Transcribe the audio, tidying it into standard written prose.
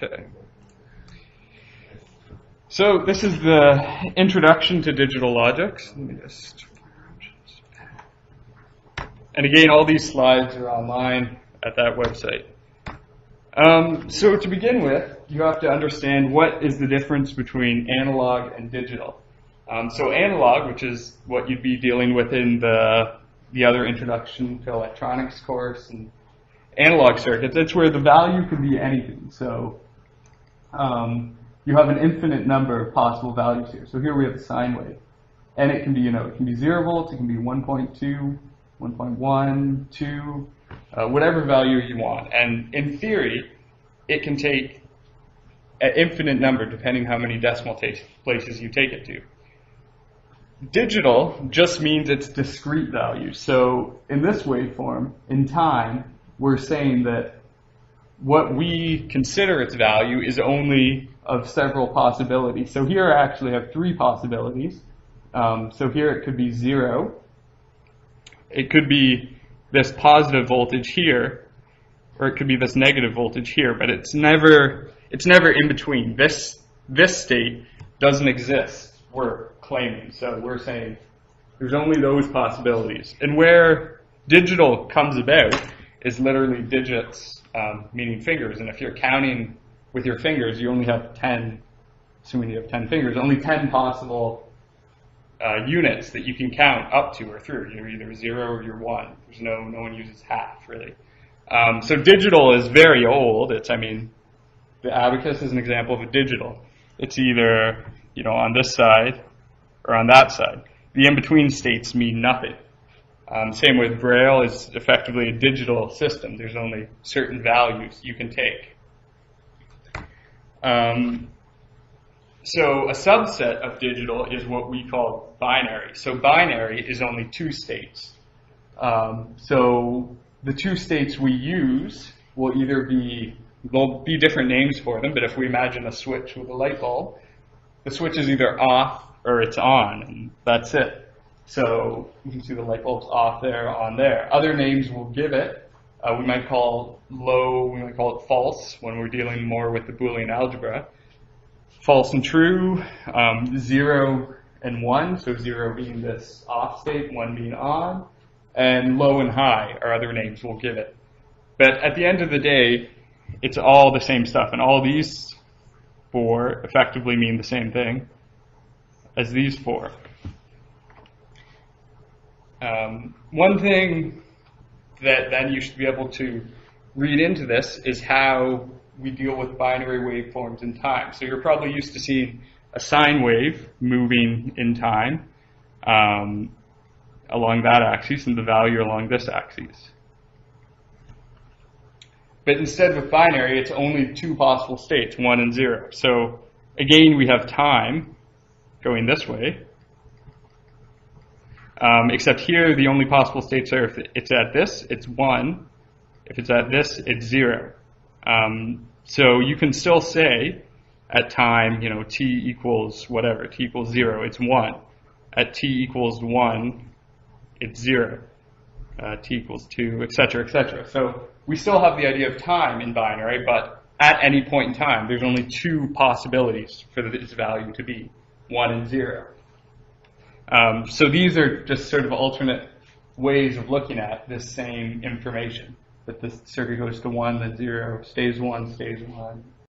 Okay. So this is the introduction to digital logics. Let me just. And again, all these slides are online at that website. So to begin with, you have to understand what is the difference between analog and digital. So analog, which is what you'd be dealing with in the other introduction to electronics course, and analog circuits, that's where the value can be anything. So you have an infinite number of possible values here. So here we have a sine wave. And it can be, it can be 0 volts, it can be 1.2, 1.1, 2, whatever value you want. And in theory, it can take an infinite number depending how many decimal places you take it to. Digital just means it's discrete values. So in this waveform, in time, we're saying that what we consider its value is only of several possibilities. So here I actually have 3 possibilities. So here it could be 0. It could be this positive voltage here, or it could be this negative voltage here, but it's never in between. This state doesn't exist, we're claiming. So we're saying there's only those possibilities. And where digital comes about is literally digits, meaning fingers. And if you're counting with your fingers, you only have 10, assuming you have 10 fingers, only 10 possible units that you can count up to or through. You're either 0 or you're 1. There's no one uses half, really. So digital is very old. The abacus is an example of a digital. It's either, on this side or on that side. The in-between states mean nothing. Same with Braille is effectively a digital system. There's only certain values you can take. So a subset of digital is what we call binary. So binary is only 2 states. So the 2 states we use will either there'll be different names for them, but if we imagine a switch with a light bulb, the switch is either off or it's on, and that's it. So you can see the light bulb's off there, on there. Other names we'll give it, we might call it false when we're dealing more with the Boolean algebra. False and true, 0 and 1, so 0 being this off state, 1 being on, and low and high are other names we'll give it. But at the end of the day, it's all the same stuff, and all these 4 effectively mean the same thing as these 4. One thing that then you should be able to read into this is how we deal with binary waveforms in time. So you're probably used to seeing a sine wave moving in time along that axis and the value along this axis. But instead with binary, it's only 2 possible states, 1 and 0. So again, we have time going this way. Except here, the only possible states are if it's at this, it's 1. If it's at this, it's 0. So you can still say at time, t equals whatever, t equals 0, it's 1. At t equals 1, it's 0. T equals 2, etc., etc. So we still have the idea of time in binary, but at any point in time, there's only 2 possibilities for this value to be, 1 and 0. So these are just sort of alternate ways of looking at this same information. That this circuit goes to 1, then 0, stays 1, stays 1,